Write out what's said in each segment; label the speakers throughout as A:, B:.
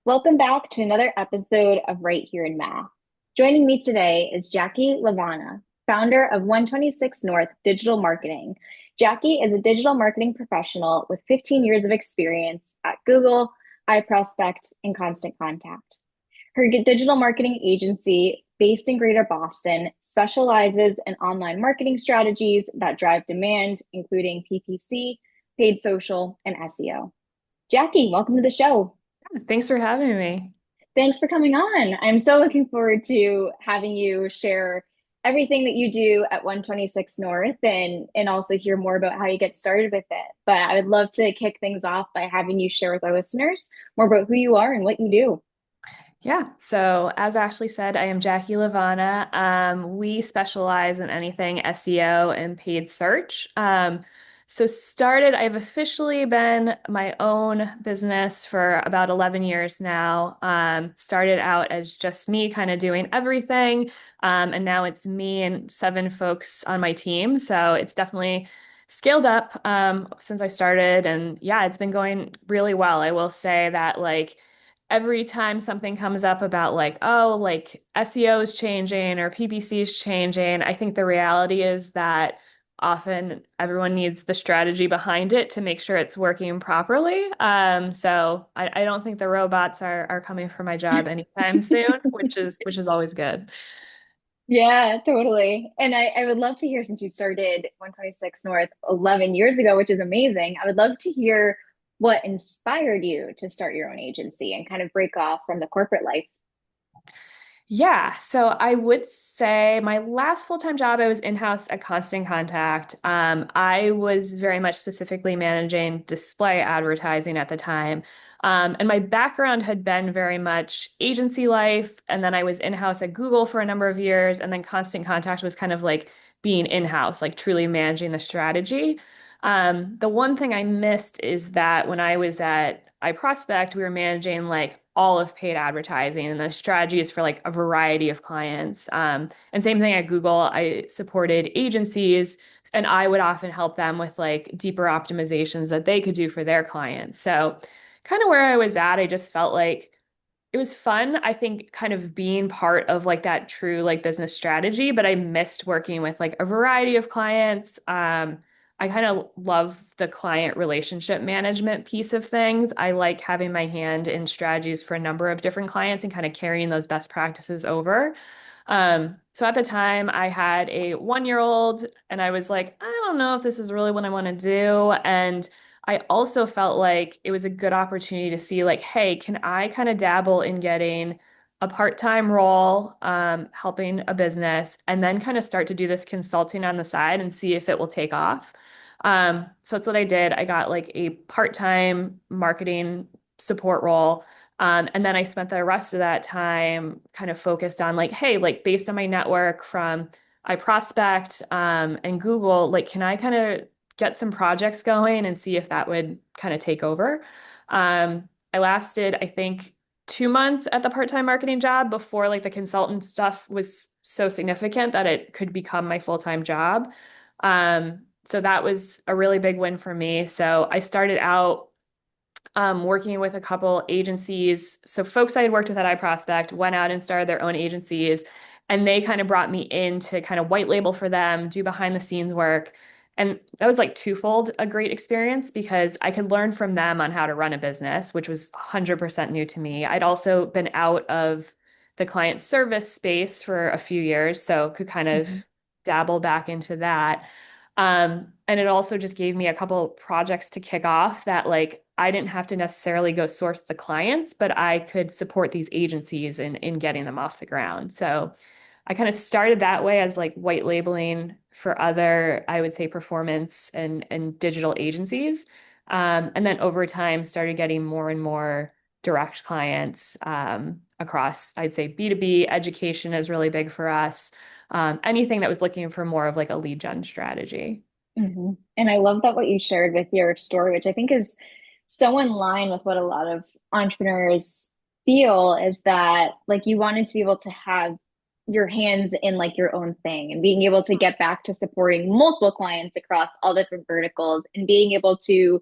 A: Welcome back to another episode of Right Here in Math. Joining me today is Jackie LaVana, founder of 126 North Digital Marketing. Jackie is a digital marketing professional with 15 years of experience at Google, iProspect, and Constant Contact. Her digital marketing agency, based in Greater Boston, specializes in online marketing strategies that drive demand, including PPC, paid social, and SEO. Jackie, welcome to the show.
B: Thanks for having me.
A: Thanks for coming on. I'm so looking forward to having you share everything that you do at 126 North and also hear more about how you get started with it. But I would love to kick things off by having you share with our listeners more about who you are and what you do.
B: Yeah, so as Ashley said, I am Jackie LaVana. We specialize in anything SEO and paid search. I've officially been my own business for about 11 years now. Started out as just me kind of doing everything. And now it's me and seven folks on my team. So it's definitely scaled up since I started. And yeah, it's been going really well. I will say that every time something comes up about like SEO is changing or PPC is changing, I think the reality is that often everyone needs the strategy behind it to make sure it's working properly. So I don't think the robots are coming for my job anytime soon, which is always good.
A: Yeah, totally. And I would love to hear, since you started 126 North 11 years ago, which is amazing. I would love to hear what inspired you to start your own agency and kind of break off from the corporate life.
B: Yeah, so I would say my last full-time job, I was in-house at Constant Contact. I was very much specifically managing display advertising at the time. And my background had been very much agency life. And then I was in-house at Google for a number of years. And then Constant Contact was kind of like being in-house, like truly managing the strategy. The one thing I missed is that when I was at iProspect, we were managing like all of paid advertising, and the strategy is for like a variety of clients. And same thing at Google, I supported agencies, and I would often help them with like deeper optimizations that they could do for their clients. So, kind of where I was at, I just felt like it was fun, I think, kind of being part of like that true like business strategy, but I missed working with like a variety of clients. I kind of love the client relationship management piece of things. I like having my hand in strategies for a number of different clients and kind of carrying those best practices over. So at the time, I had a 1 year old, and I was like, I don't know if this is really what I want to do. And I also felt like it was a good opportunity to see, like, hey, can I kind of dabble in getting a part-time role, helping a business, and then kind of start to do this consulting on the side and see if it will take off. So that's what I did. I got like a part-time marketing support role. And then I spent the rest of that time kind of focused on like, hey, like based on my network from iProspect, and Google, like, can I kind of get some projects going and see if that would kind of take over? I lasted, I think, 2 months at the part-time marketing job before like the consultant stuff was so significant that it could become my full-time job. So that was a really big win for me. So I started out working with a couple agencies. So folks I had worked with at iProspect went out and started their own agencies, and they kind of brought me in to kind of white label for them, do behind the scenes work. And that was like twofold a great experience because I could learn from them on how to run a business, which was 100% new to me. I'd also been out of the client service space for a few years, so could kind of
A: Mhm.
B: dabble back into that. And it also just gave me a couple projects to kick off that like I didn't have to necessarily go source the clients, but I could support these agencies in getting them off the ground. So I kind of started that way as like white labeling for other, I would say, performance and digital agencies. And then over time started getting more and more direct clients across, I'd say B2B. Education is really big for us. Anything that was looking for more of like a lead gen strategy.
A: And I love that what you shared with your story, which I think is so in line with what a lot of entrepreneurs feel is that like you wanted to be able to have your hands in like your own thing and being able to get back to supporting multiple clients across all different verticals and being able to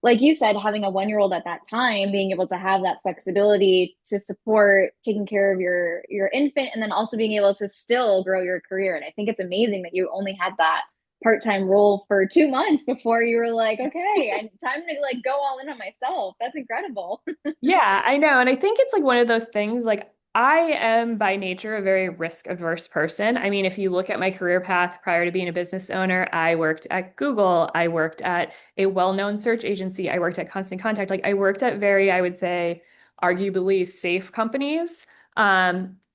A: like you said, having a 1 year old at that time, being able to have that flexibility to support taking care of your infant, and then also being able to still grow your career. And I think it's amazing that you only had that part-time role for 2 months before you were like, okay, and time to like go all in on myself. That's incredible.
B: Yeah, I know. And I think it's like one of those things, like I am by nature a very risk averse person. I mean, if you look at my career path prior to being a business owner, I worked at Google, I worked at a well-known search agency, I worked at Constant Contact. Like I worked at very, I would say, arguably safe companies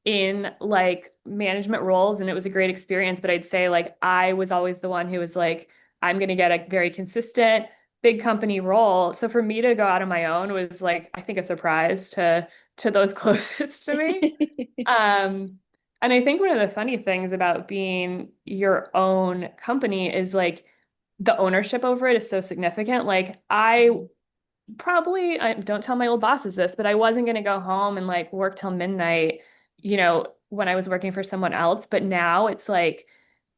B: in like management roles, and it was a great experience. But I'd say like I was always the one who was like, I'm going to get a very consistent big company role. So for me to go out on my own was like, I think a surprise to those closest to me. Um, and I think one of the funny things about being your own company is like the ownership over it is so significant. Like I don't tell my old bosses this, but I wasn't going to go home and like work till midnight, when I was working for someone else. But now it's like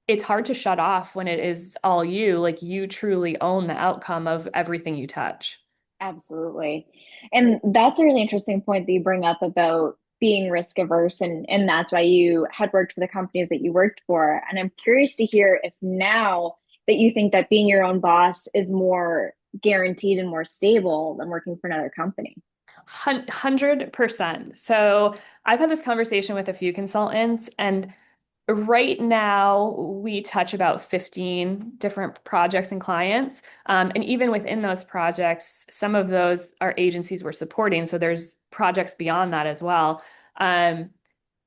B: it's hard to shut off when it is all you. Like you truly own the outcome of everything you touch.
A: Absolutely. And that's a really interesting point that you bring up about being risk averse, and that's why you had worked for the companies that you worked for. And I'm curious to hear if now that you think that being your own boss is more guaranteed and more stable than working for another company.
B: 100%. So I've had this conversation with a few consultants, and right now we touch about 15 different projects and clients. And even within those projects, some of those are agencies we're supporting. So there's projects beyond that as well. Um,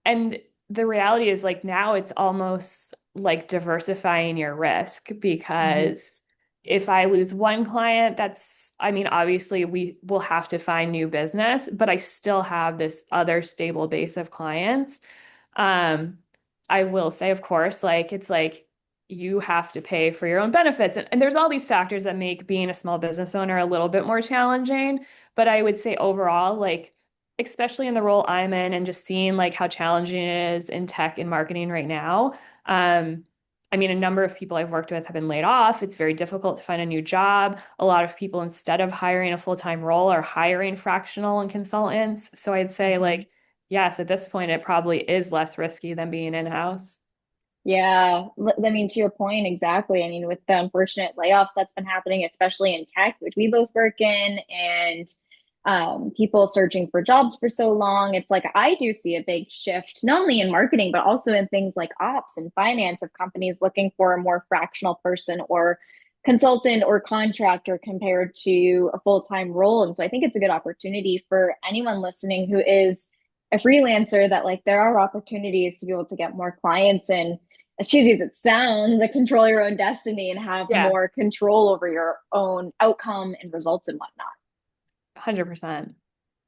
B: And the reality is like now it's almost like diversifying your risk
A: Mhm.
B: because if I lose one client, I mean, obviously we will have to find new business, but I still have this other stable base of clients. Um, I will say, of course, like it's like you have to pay for your own benefits. And there's all these factors that make being a small business owner a little bit more challenging. But I would say overall, like, especially in the role I'm in and just seeing like how challenging it is in tech and marketing right now. Um, I mean, a number of people I've worked with have been laid off. It's very difficult to find a new job. A lot of people, instead of hiring a full-time role, are hiring fractional and consultants. So I'd say
A: Mhm.
B: like, yes, at this point, it probably is less risky than being in-house.
A: Yeah, I mean, to your point, exactly. I mean, with the unfortunate layoffs that's been happening, especially in tech, which we both work in, and people searching for jobs for so long, it's like I do see a big shift, not only in marketing, but also in things like ops and finance of companies looking for a more fractional person or consultant or contractor compared to a full-time role. And so I think it's a good opportunity for anyone listening who is a freelancer that like there are opportunities to be able to get more clients and as cheesy as it sounds, like control your own destiny and have
B: Yeah,
A: more control over your own outcome and results and whatnot.
B: 100%.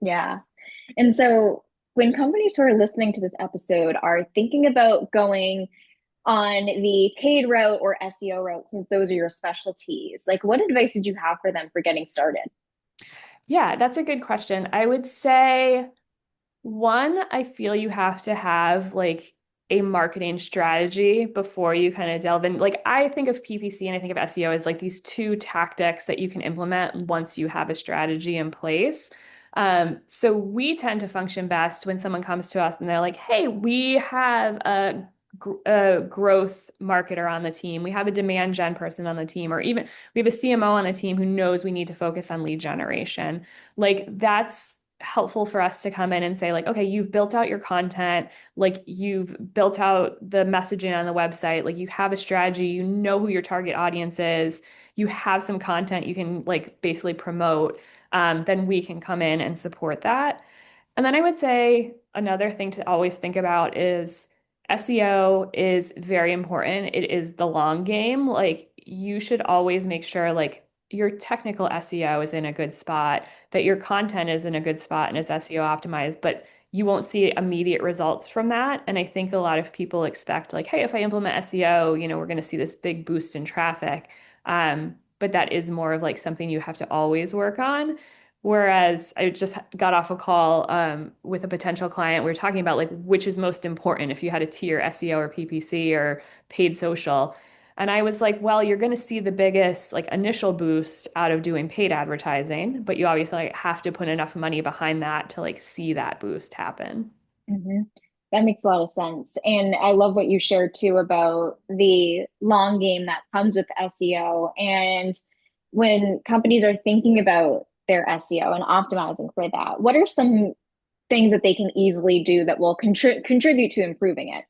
A: Yeah. And so when companies who are listening to this episode are thinking about going on the paid route or SEO route, since those are your specialties, like what advice would you have for them for getting started?
B: Yeah, that's a good question. I would say one, I feel you have to have like a marketing strategy before you kind of delve in. Like I think of PPC and I think of SEO as like these two tactics that you can implement once you have a strategy in place. So we tend to function best when someone comes to us and they're like, "Hey, we have a growth marketer on the team. We have a demand gen person on the team, or even we have a CMO on the team who knows we need to focus on lead generation." Like that's helpful for us to come in and say like, okay, you've built out your content, like you've built out the messaging on the website, like you have a strategy, you know who your target audience is, you have some content you can like basically promote, then we can come in and support that. And then I would say another thing to always think about is SEO is very important. It is the long game. Like you should always make sure like your technical SEO is in a good spot, that your content is in a good spot and it's SEO optimized, but you won't see immediate results from that. And I think a lot of people expect like, hey, if I implement SEO, we're going to see this big boost in traffic. But that is more of like something you have to always work on. Whereas I just got off a call with a potential client. We were talking about like which is most important if you had a tier SEO or PPC or paid social. And I was like, well, you're going to see the biggest like initial boost out of doing paid advertising, but you obviously like, have to put enough money behind that to like see that boost happen.
A: Hmm. That makes a lot of sense. And I love what you shared too about the long game that comes with SEO. And when companies are thinking about their SEO and optimizing for that, what are some things that they can easily do that will contribute to improving it?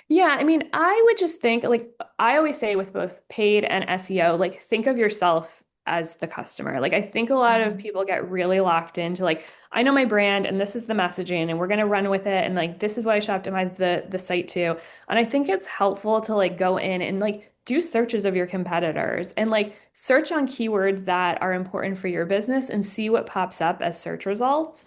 B: Yeah, I mean, I would just think like I always say with both paid and SEO, like think of yourself as the customer. Like I think a lot of
A: Mhm.
B: people get really locked into like I know my brand and this is the messaging and we're going to run with it and like this is what I should optimize the site to. And I think it's helpful to like go in and like do searches of your competitors and like search on keywords that are important for your business and see what pops up as search results.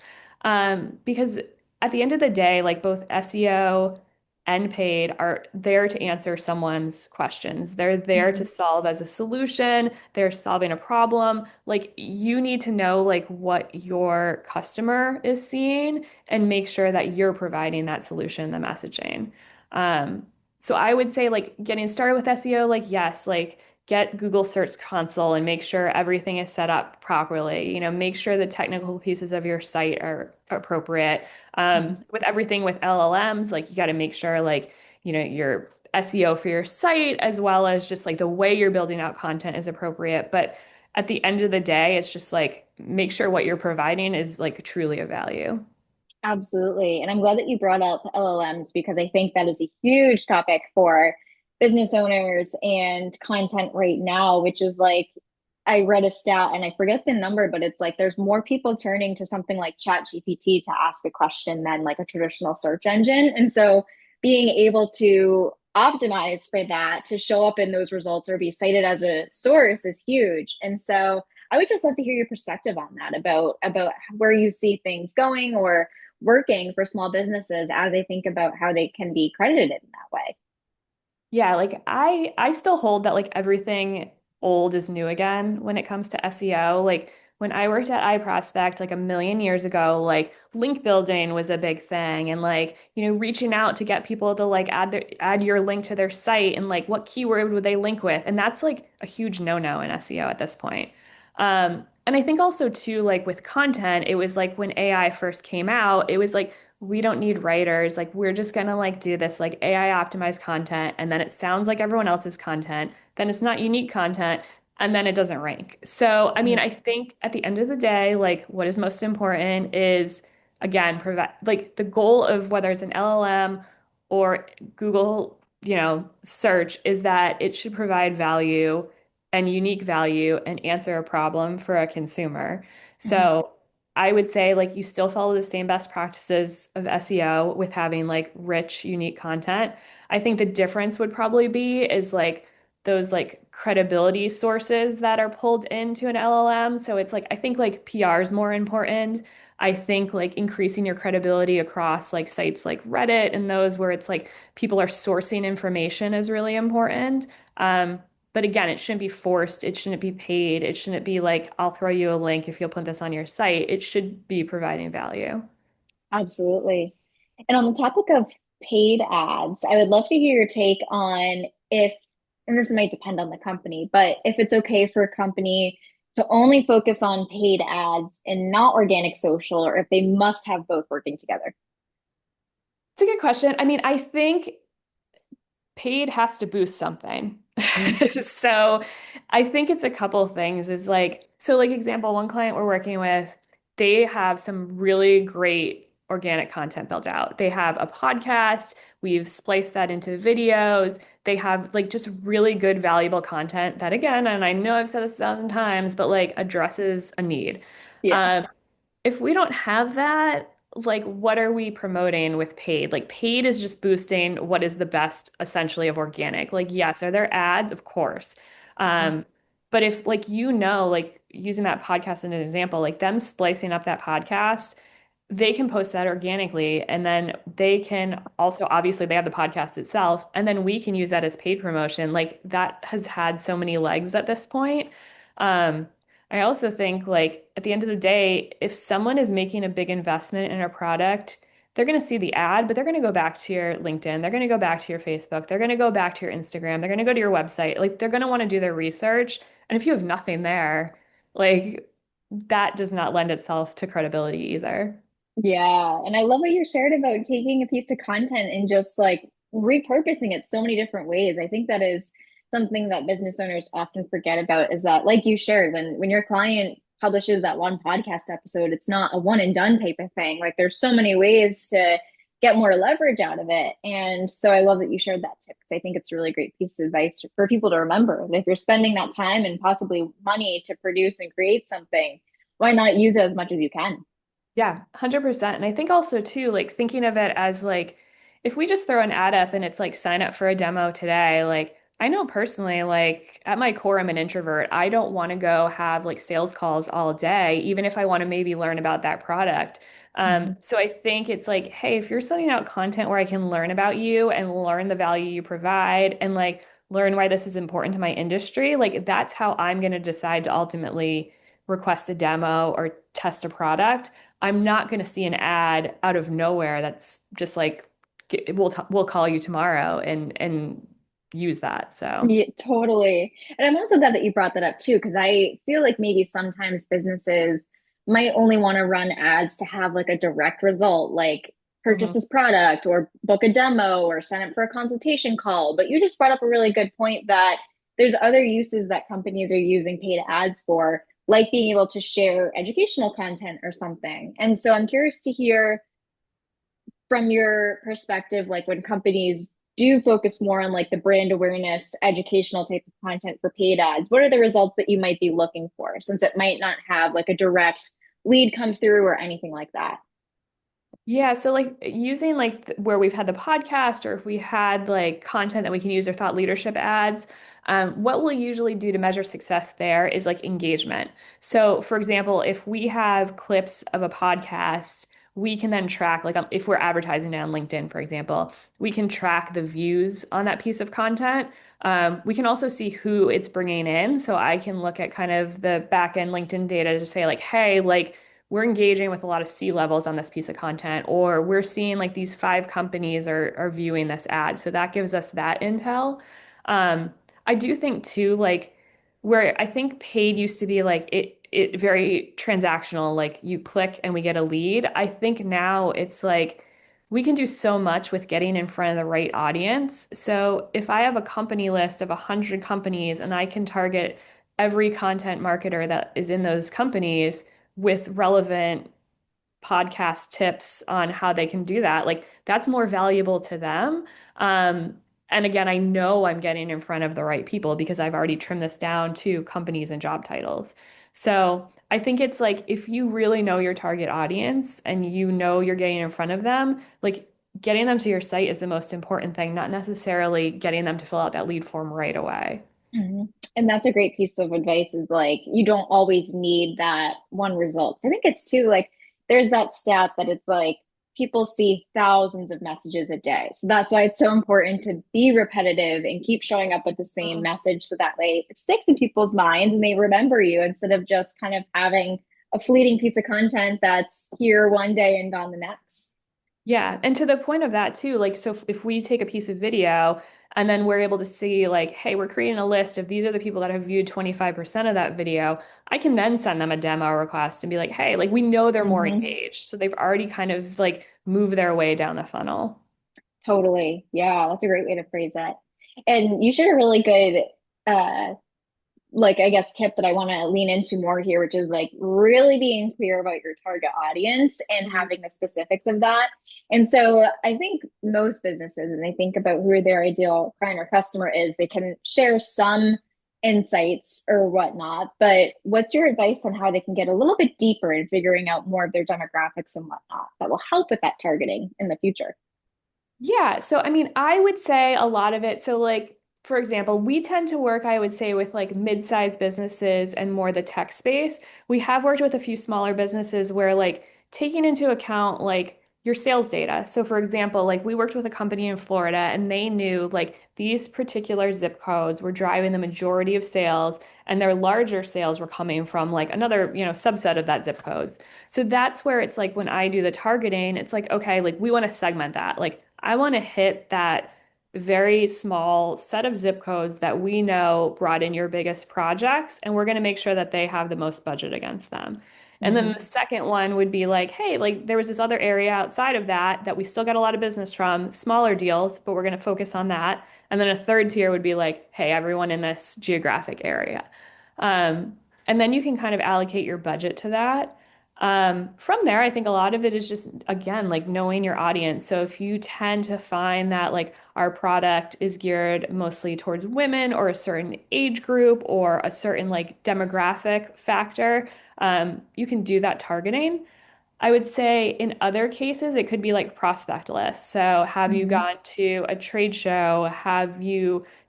B: Because at the end of the day, like both SEO and paid are there to answer someone's questions. They're there to
A: Mhm.
B: solve as a solution. They're solving a problem. Like you need to know like what your customer is seeing and make sure that you're providing that solution, the messaging. Um, so I would say like getting started with SEO, like yes, like get Google Search Console and make sure everything is set up properly. You know, make sure the technical pieces of your site are appropriate.
A: Mhm.
B: With everything with LLMs, like you got to make sure like, you know, your SEO for your site as well as just like the way you're building out content is appropriate. But at the end of the day, it's just like make sure what you're providing is like truly of value.
A: Absolutely. And I'm glad that you brought up LLMs because I think that is a huge topic for business owners and content right now, which is like, I read a stat and I forget the number, but it's like there's more people turning to something like ChatGPT to ask a question than like a traditional search engine. And so being able to optimize for that to show up in those results or be cited as a source is huge. And so I would just love to hear your perspective on that about where you see things going or working for small businesses as they think about how they can be credited in that way.
B: Yeah, like I still hold that like everything old is new again when it comes to SEO. Like when I worked at iProspect like a million years ago, like link building was a big thing and like, you know, reaching out to get people to like add your link to their site and like what keyword would they link with? And that's like a huge no-no in SEO at this point. And I think also too, like with content, it was like when AI first came out, it was like we don't need writers. Like we're just gonna like do this like AI optimized content and then it sounds like everyone else's content. Then it's not unique content and then it doesn't rank. So, I mean,
A: Mhm.
B: I think at the end of the day, like what is most important is again, provide like the goal of whether it's an LLM or Google, you know, search is that it should provide value and unique value and answer a problem for a consumer.
A: Mhm.
B: So, I would say like you still follow the same best practices of SEO with having like rich, unique content. I think the difference would probably be is like those like credibility sources that are pulled into an LLM. So it's like I think like PR is more important. I think like increasing your credibility across like sites like Reddit and those where it's like people are sourcing information is really important. But again, it shouldn't be forced. It shouldn't be paid. It shouldn't be like, I'll throw you a link if you'll put this on your site. It should be providing value.
A: Absolutely. And on the topic of paid ads, I would love to hear your take on if, and this might depend on the company, but if it's okay for a company to only focus on paid ads and not organic social, or if they must have both working together.
B: It's a good question. I mean, I think paid has to boost something.
A: Mm.
B: So I think it's a couple things is like, so like example, one client we're working with, they have some really great organic content built out. They have a podcast, we've spliced that into videos. They have like just really good, valuable content that again, and I know I've said this 1,000 times, but like addresses a need.
A: Yeah.
B: Um, if we don't have that, like what are we promoting with paid? Like paid is just boosting what is the best essentially of organic. Like yes, are there ads? Of course.
A: Mhm.
B: Um, but if like you know, like using that podcast as an example, like them splicing up that podcast, they can post that organically and then they can also obviously they have the podcast itself and then we can use that as paid promotion. Like that has had so many legs at this point. Um, I also think like at the end of the day, if someone is making a big investment in a product, they're going to see the ad, but they're going to go back to your LinkedIn. They're going to go back to your Facebook. They're going to go back to your Instagram. They're going to go to your website. Like they're going to want to do their research. And if you have nothing there, like that does not lend itself to credibility either.
A: Yeah, and I love what you shared about taking a piece of content and just like repurposing it so many different ways. I think that is something that business owners often forget about is that like you shared when your client publishes that one podcast episode, it's not a one and done type of thing. Like there's so many ways to get more leverage out of it. And so I love that you shared that tip because I think it's a really great piece of advice for people to remember. That if you're spending that time and possibly money to produce and create something, why not use it as much as you can?
B: Yeah, 100%. And I think also too, like thinking of it as like if we just throw an ad up and it's like sign up for a demo today, like I know personally, like at my core, I'm an introvert. I don't want to go have like sales calls all day, even if I want to maybe learn about that product.
A: Mhm.
B: So I think it's like, hey, if you're sending out content where I can learn about you and learn the value you provide and like learn why this is important to my industry, like that's how I'm going to decide to ultimately request a demo or test a product. I'm not going to see an ad out of nowhere that's just like we'll call you tomorrow and use that. So,
A: Yeah, totally. And I'm also glad that you brought that up too, because I feel like maybe sometimes businesses might only want to run ads to have like a direct result, like purchase
B: mhm.
A: this product or book a demo or sign up for a consultation call. But you just brought up a really good point that there's other uses that companies are using paid ads for, like being able to share educational content or something. And so I'm curious to hear from your perspective, like when companies do focus more on like the brand awareness, educational type of content for paid ads, what are the results that you might be looking for since it might not have like a direct lead come through or anything like that?
B: Yeah, so like using like where we've had the podcast or if we had like content that we can use or thought leadership ads, what we'll usually do to measure success there is like engagement. So, for example, if we have clips of a podcast, we can then track, like if we're advertising it on LinkedIn, for example, we can track the views on that piece of content. We can also see who it's bringing in. So I can look at kind of the back end LinkedIn data to say like, hey, like we're engaging with a lot of C levels on this piece of content, or we're seeing like these 5 companies are viewing this ad. So that gives us that intel. Um, I do think too, like where I think paid used to be like it very transactional, like you click and we get a lead. I think now it's like we can do so much with getting in front of the right audience. So if I have a company list of 100 companies and I can target every content marketer that is in those companies with relevant podcast tips on how they can do that, like that's more valuable to them. Um, and again, I know I'm getting in front of the right people because I've already trimmed this down to companies and job titles. So I think it's like if you really know your target audience and you know you're getting in front of them, like getting them to your site is the most important thing, not necessarily getting them to fill out that lead form right away.
A: Mhm. And that's a great piece of advice is like you don't always need that one result. I think it's too like there's that stat that it's like people see thousands of messages a day. So that's why it's so important to be repetitive and keep showing up with the same message so that way it sticks in people's minds and they remember you instead of just kind of having a fleeting piece of content that's here one day and gone the next.
B: Yeah, and to the point of that too, like so if we take a piece of video and then we're able to see like, hey, we're creating a list of these are the people that have viewed 25% of that video, I can then send them a demo request and be like, hey, like we know they're more
A: Hmm.
B: engaged. So they've already kind of like moved their way down the funnel.
A: Totally. Yeah, that's a great way to phrase it. And you shared a really good like I guess tip that I want to lean into more here, which is like really being clear about your target audience and
B: Mhm.
A: having the specifics of that. And so I think most businesses, and they think about who their ideal client or customer is, they can share some insights or whatnot. But what's your advice on how they can get a little bit deeper in figuring out more of their demographics and whatnot that will help with that targeting in the future?
B: Yeah, so I mean, I would say a lot of it. So, like, for example, we tend to work, I would say, with like mid-sized businesses and more the tech space. We have worked with a few smaller businesses where, like, taking into account like your sales data. So for example, like we worked with a company in Florida and they knew like these particular zip codes were driving the majority of sales and their larger sales were coming from like another, subset of that zip codes. So that's where it's like when I do the targeting, it's like, okay, like we want to segment that. Like I want to hit that very small set of zip codes that we know brought in your biggest projects, and we're going to make sure that they have the most budget against them. And then
A: Hmm.
B: the second one would be like, hey, like there was this other area outside of that that we still got a lot of business from, smaller deals, but we're going to focus on that. And then a third tier would be like, hey, everyone in this geographic area. Um, and then you can kind of allocate your budget to that. From there, I think a lot of it is just, again, like knowing your audience. So if you tend to find that like our product is geared mostly towards women or a certain age group or a certain like demographic factor, you can do that targeting. I would say in other cases, it could be like prospect lists. So have you
A: Hmm.
B: gone to a trade show? Do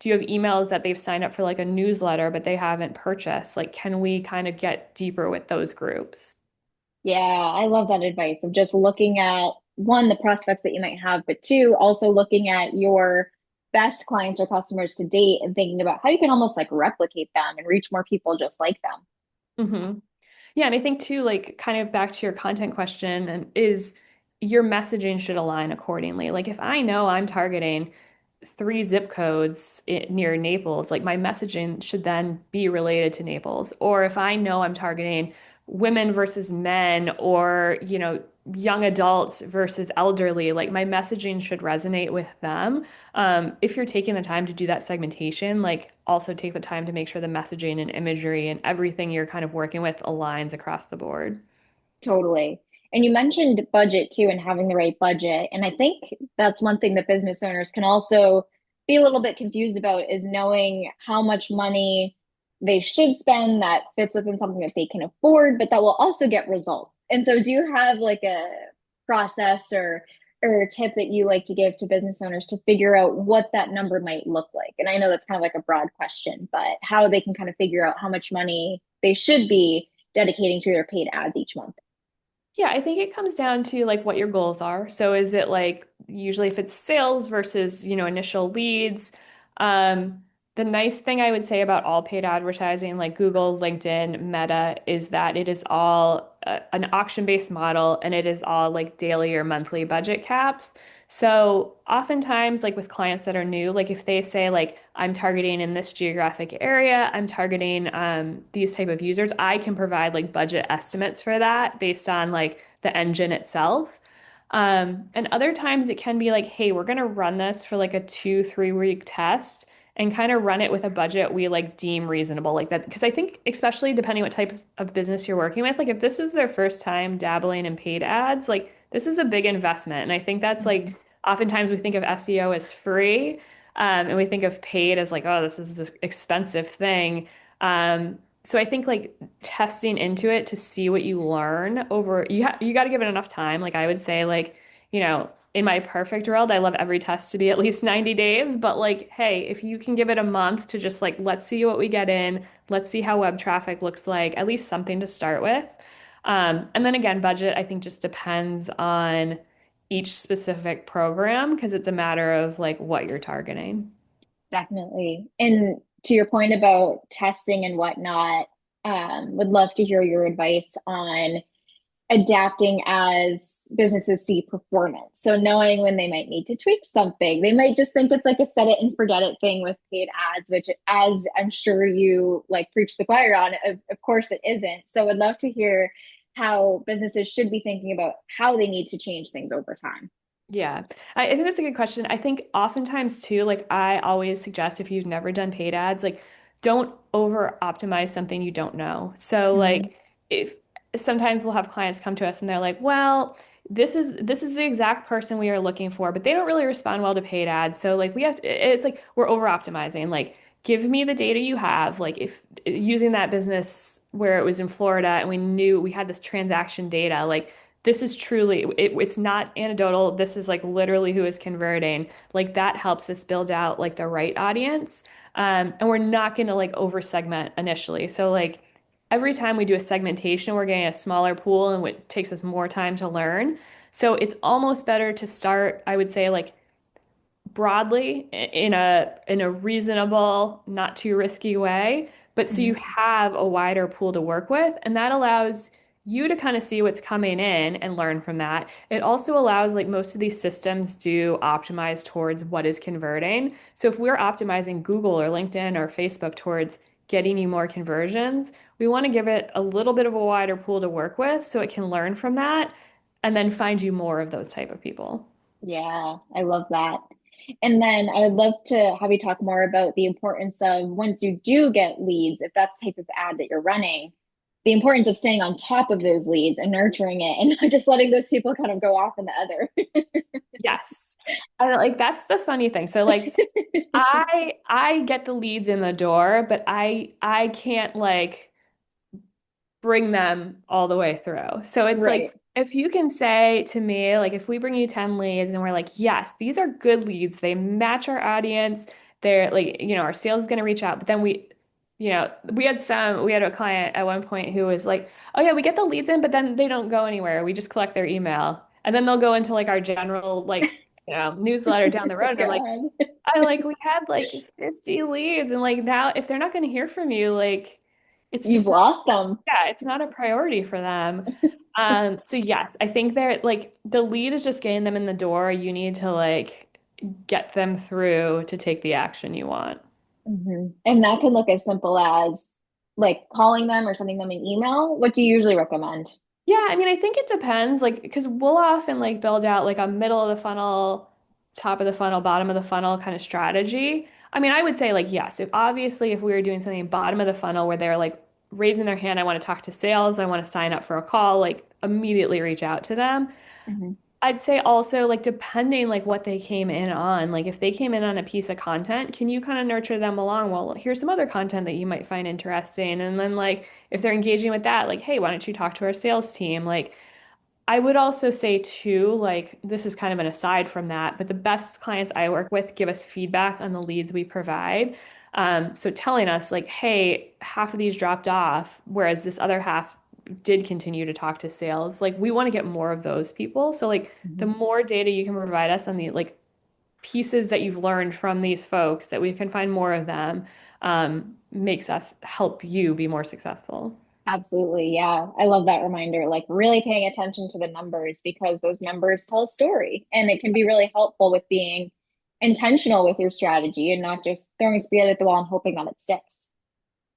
B: you have emails that they've signed up for like a newsletter, but they haven't purchased? Like, can we kind of get deeper with those groups?
A: Yeah, I love that advice of just looking at one, the prospects that you might have, but two, also looking at your best clients or customers to date and thinking about how you can almost like replicate them and reach more people just like them.
B: hmm Yeah, and I think too, like kind of back to your content question, and is your messaging should align accordingly. Like if I know I'm targeting three zip codes near Naples, like my messaging should then be related to Naples. Or if I know I'm targeting women versus men or, young adults versus elderly, like my messaging should resonate with them. If you're taking the time to do that segmentation, like also take the time to make sure the messaging and imagery and everything you're kind of working with aligns across the board.
A: Totally. And you mentioned budget too and having the right budget. And I think that's one thing that business owners can also be a little bit confused about is knowing how much money they should spend that fits within something that they can afford, but that will also get results. And so do you have like a process or a tip that you like to give to business owners to figure out what that number might look like? And I know that's kind of like a broad question, but how they can kind of figure out how much money they should be dedicating to their paid ads each month.
B: Yeah, I think it comes down to like what your goals are. So is it like usually if it's sales versus, initial leads? Um, the nice thing I would say about all paid advertising like Google, LinkedIn, Meta is that it is all an auction-based model and it is all like daily or monthly budget caps. So oftentimes like with clients that are new, like if they say like I'm targeting in this geographic area, I'm targeting these type of users, I can provide like budget estimates for that based on like the engine itself. And other times it can be like, hey, we're gonna run this for like a 2, 3 week test and kind of run it with a budget we like deem reasonable like that. Because I think especially depending what type of business you're working with, like if this is their first time dabbling in paid ads, like this is a big investment. And I think that's
A: Mhm.
B: like oftentimes we think of SEO as free, and we think of paid as like, oh, this is this expensive thing. So I think like testing into it to see what you learn over you got to give it enough time. Like I would say like, in my perfect world, I love every test to be at least 90 days, but like, hey, if you can give it a month to just like let's see what we get in, let's see how web traffic looks like, at least something to start with. And then again, budget I think just depends on each specific program because it's a matter of like what you're targeting.
A: Definitely. And to your point about testing and whatnot, would love to hear your advice on adapting as businesses see performance. So knowing when they might need to tweak something, they might just think it's like a set it and forget it thing with paid ads, which as I'm sure you like preach the choir on, of course it isn't. So I'd love to hear how businesses should be thinking about how they need to change things over time.
B: Yeah, I think that's a good question. I think oftentimes too, like I always suggest if you've never done paid ads, like don't over optimize something you don't know. So
A: Mm-hmm.
B: like if sometimes we'll have clients come to us and they're like, well, this is the exact person we are looking for, but they don't really respond well to paid ads. So like we have to, it's like we're over optimizing. Like give me the data you have. Like if using that business where it was in Florida and we knew we had this transaction data, like this is truly it's not anecdotal. This is like literally who is converting. Like that helps us build out like the right audience. And we're not going to like over segment initially. So like every time we do a segmentation, we're getting a smaller pool and it takes us more time to learn. So it's almost better to start, I would say, like broadly in a reasonable, not too risky way, but so you
A: Mhm.
B: have a wider pool to work with, and that allows you to kind of see what's coming in and learn from that. It also allows like most of these systems do optimize towards what is converting. So if we're optimizing Google or LinkedIn or Facebook towards getting you more conversions, we want to give it a little bit of a wider pool to work with so it can learn from that and then find you more of those type of people.
A: Yeah, I love that. And then I would love to have you talk more about the importance of once you do get leads, if that's the type of ad that you're running, the importance of staying on top of those leads and nurturing it and not just letting those people kind of go off in the other.
B: Yes. I like that's the funny thing. So like I get the leads in the door, but I can't like bring them all the way through. So it's
A: Right.
B: like if you can say to me, like if we bring you 10 leads and we're like, yes, these are good leads, they match our audience, they're like, our sales is going to reach out. But then we had a client at one point who was like, oh yeah, we get the leads in, but then they don't go anywhere. We just collect their email. And then they'll go into like our general like, newsletter down the road. And I'm like,
A: God.
B: we had like 50 leads and like now if they're not going to hear from you, like it's
A: You've
B: just not,
A: lost them.
B: yeah, it's not a priority for them. So yes, I think they're like the lead is just getting them in the door. You need to like get them through to take the action you want.
A: And that can look as simple as like calling them or sending them an email. What do you usually recommend?
B: Yeah, I mean, I think it depends, like, because we'll often like build out like a middle of the funnel, top of the funnel, bottom of the funnel kind of strategy. I mean, I would say like yes, if obviously if we were doing something bottom of the funnel where they're like raising their hand, I want to talk to sales, I want to sign up for a call, like immediately reach out to them.
A: Mhm.
B: I'd say also like depending like what they came in on, like if they came in on a piece of content, can you kind of nurture them along? Well, here's some other content that you might find interesting. And then like if they're engaging with that, like, hey, why don't you talk to our sales team? Like I would also say too, like this is kind of an aside from that, but the best clients I work with give us feedback on the leads we provide. So telling us like, hey, half of these dropped off, whereas this other half did continue to talk to sales. Like we want to get more of those people. So like the
A: Mhm.
B: more data you can provide us on the like pieces that you've learned from these folks that we can find more of them, makes us help you be more successful.
A: Absolutely. Yeah. I love that reminder. Like really paying attention to the numbers because those numbers tell a story and it can be really helpful with being intentional with your strategy and not just throwing spaghetti at the wall and hoping that it sticks.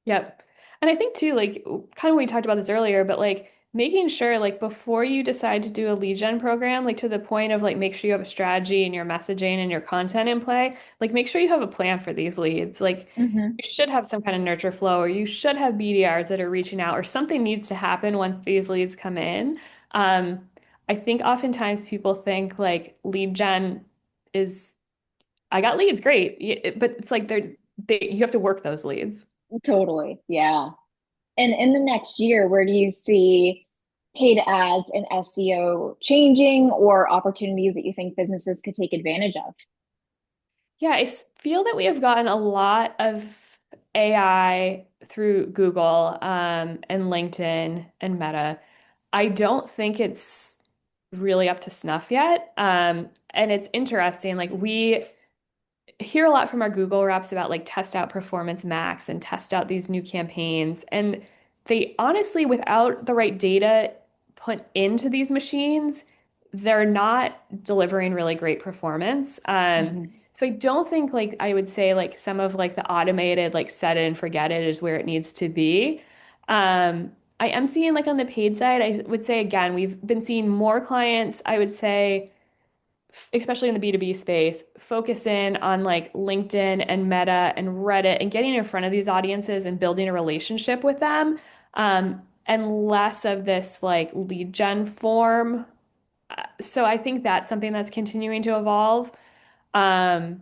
B: Yep. And I think too, like kind of we talked about this earlier, but like making sure like before you decide to do a lead gen program, like to the point of like make sure you have a strategy and your messaging and your content in play, like make sure you have a plan for these leads. Like
A: Hmm.
B: you should have some kind of nurture flow or you should have BDRs that are reaching out or something needs to happen once these leads come in. I think oftentimes people think like lead gen is I got leads, great. But it's like you have to work those leads.
A: Totally. Yeah. And in the next year, where do you see paid ads and SEO changing or opportunities that you think businesses could take advantage of?
B: Yeah, feel that we have gotten a lot of AI through Google, and LinkedIn and Meta. I don't think it's really up to snuff yet. And it's interesting. Like we hear a lot from our Google reps about like test out Performance Max and test out these new campaigns. And they honestly, without the right data put into these machines, they're not delivering really great performance.
A: Hmm.
B: So I don't think like I would say like some of like the automated like set it and forget it is where it needs to be. I am seeing like on the paid side, I would say again, we've been seeing more clients, I would say especially in the B2B space, focus in on like LinkedIn and Meta and Reddit and getting in front of these audiences and building a relationship with them, and less of this like lead gen form. So I think that's something that's continuing to evolve. Um,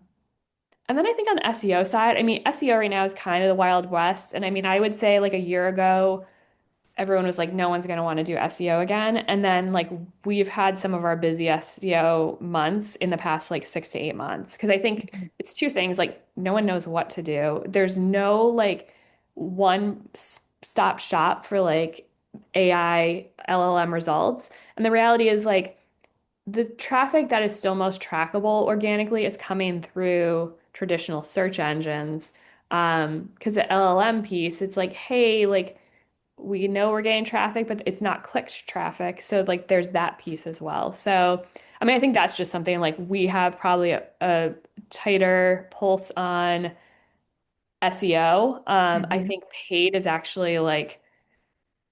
B: and then I think on the SEO side, I mean, SEO right now is kind of the Wild West. And I mean, I would say like a year ago, everyone was like, no one's going to want to do SEO again. And then like we've had some of our busy SEO months in the past like 6 to 8 months. Cause I think it's two things like no one knows what to do. There's no like one stop shop for like AI LLM results. And the reality is like the traffic that is still most trackable organically is coming through traditional search engines. Because the LLM piece, it's like, hey, like we know we're getting traffic, but it's not clicked traffic. So like there's that piece as well. So I mean, I think that's just something like we have probably a tighter pulse on SEO. I
A: Hmm.
B: think paid is actually like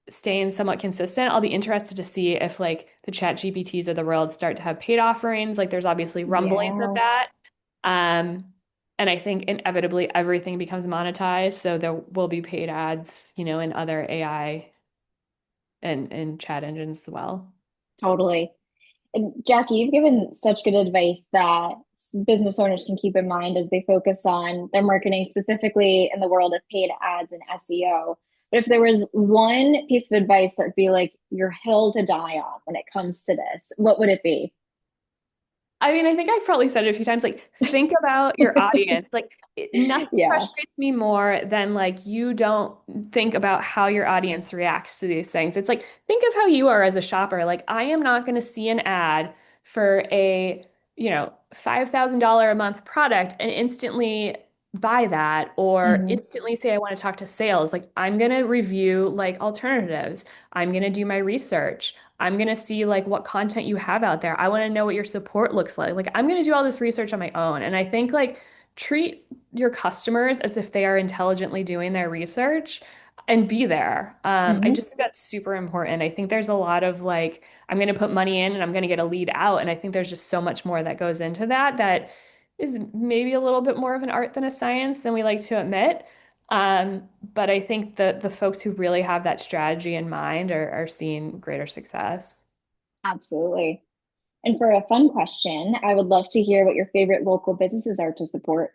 B: staying somewhat consistent. I'll be interested to see if like the chat GPTs of the world start to have paid offerings. Like there's obviously rumblings of
A: Yeah,
B: that. Um, and I think inevitably everything becomes monetized. So there will be paid ads, in other AI and chat engines as well.
A: totally. And Jackie, you've given such good advice that business owners can keep in mind as they focus on their marketing, specifically in the world of paid ads and SEO. But if there was one piece of advice that would be like your hill to die on when it comes to this, what would it be?
B: I mean, I think I've probably said it a few times, like, think about your audience. Like, nothing
A: Yeah.
B: frustrates me more than like you don't think about how your audience reacts to these things. It's like, think of how you are as a shopper. Like, I am not going to see an ad for a, $5,000 a month product and instantly buy that or
A: Hmm.
B: instantly say I want to talk to sales. Like, I'm going to review like alternatives. I'm going to do my research. I'm going to see like what content you have out there. I want to know what your support looks like. Like I'm going to do all this research on my own. And I think like treat your customers as if they are intelligently doing their research and be there. I
A: Hmm.
B: just think that's super important. I think there's a lot of like, I'm going to put money in and I'm going to get a lead out. And I think there's just so much more that goes into that that is maybe a little bit more of an art than a science than we like to admit. But I think the folks who really have that strategy in mind are seeing greater success.
A: Absolutely. And for a fun question, I would love to hear what your favorite local businesses are to support.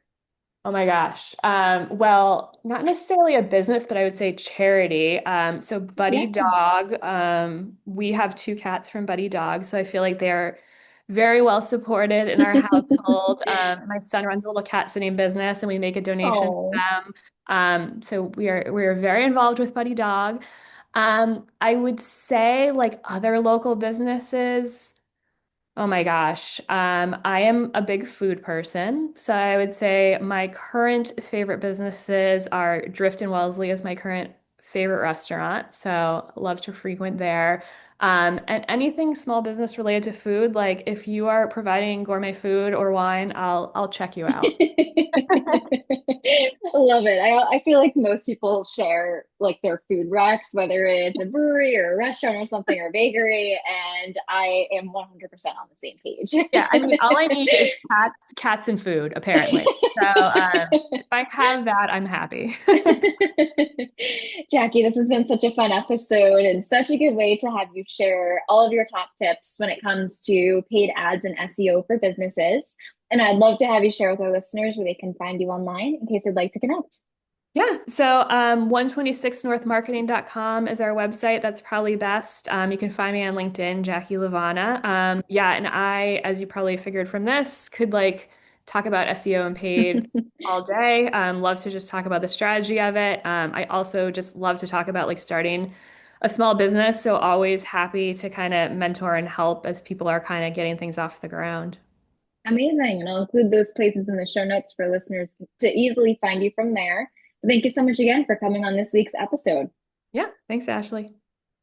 B: Oh my gosh. Well, not necessarily a business, but I would say charity. So Buddy
A: Yeah.
B: Dog, we have two cats from Buddy Dog, so I feel like they're very well supported in our household. My son runs a little cat sitting business, and we make a donation to
A: Oh.
B: them. So we are very involved with Buddy Dog. I would say like other local businesses. Oh my gosh. I am a big food person. So I would say my current favorite businesses are Drift and Wellesley is my current favorite restaurant. So love to frequent there. And anything small business related to food, like if you are providing gourmet food or wine, I'll check you out.
A: Love it. I feel like most people share like their food racks, whether it's a brewery or a restaurant or something or a bakery, and I am 100% on the same page.
B: Yeah, I mean, all I need is cats and food, apparently. So if I have that, I'm happy.
A: Jackie, this has been such a fun episode and such a good way to have you share all of your top tips when it comes to paid ads and SEO for businesses. And I'd love to have you share with our listeners where they can find you online in case they'd like to connect.
B: Yeah, so 126northmarketing.com is our website. That's probably best. You can find me on LinkedIn, Jackie LaVana. Yeah, and I, as you probably figured from this, could like talk about SEO and paid all day. Love to just talk about the strategy of it. I also just love to talk about like starting a small business. So always happy to kind of mentor and help as people are kind of getting things off the ground.
A: Amazing. And I'll include those places in the show notes for listeners to easily find you from there. Thank you so much again for coming on this week's episode.
B: Yeah, thanks, Ashley.